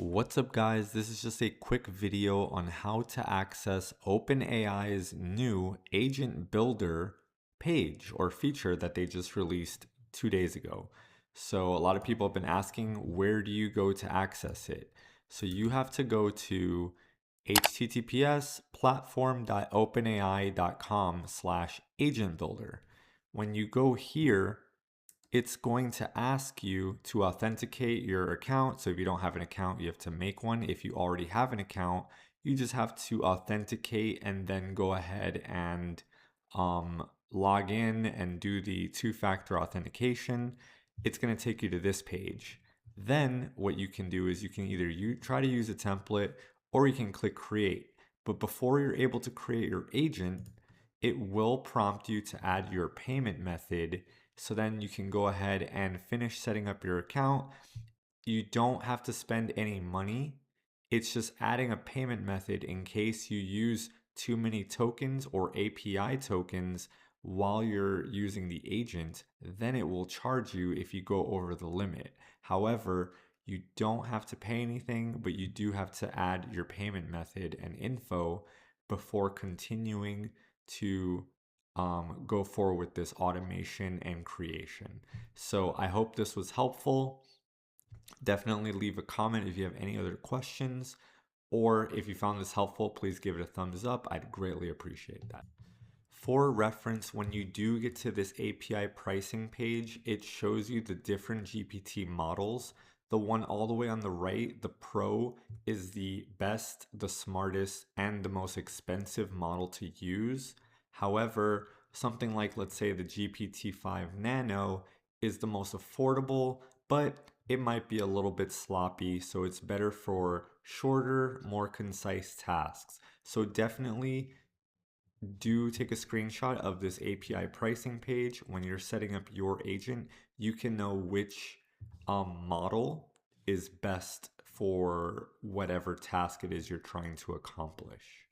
What's up, guys? This is just a quick video on how to access OpenAI's new agent builder page or feature that they just released 2 days ago. So a lot of people have been asking, where do you go to access it? So you have to go to https://platform.openai.com/agent builder. When you go here, it's going to ask you to authenticate your account. So if you don't have an account, you have to make one. If you already have an account, you just have to authenticate and then go ahead and log in and do the two-factor authentication. It's going to take you to this page. Then what you can do is you can either try to use a template or you can click create. But before you're able to create your agent, it will prompt you to add your payment method. So then you can go ahead and finish setting up your account. You don't have to spend any money. It's just adding a payment method in case you use too many tokens or API tokens while you're using the agent. Then it will charge you if you go over the limit. However, you don't have to pay anything, but you do have to add your payment method and info before continuing to go forward with this automation and creation. So I hope this was helpful. Definitely leave a comment if you have any other questions, or if you found this helpful, please give it a thumbs up. I'd greatly appreciate that. For reference, when you do get to this API pricing page, it shows you the different GPT models. The one all the way on the right, the Pro, is the best, the smartest, and the most expensive model to use. However, something like, let's say, the GPT-5 Nano is the most affordable, but it might be a little bit sloppy, so it's better for shorter, more concise tasks. So definitely do take a screenshot of this API pricing page. When you're setting up your agent, you can know which model is best for whatever task it is you're trying to accomplish.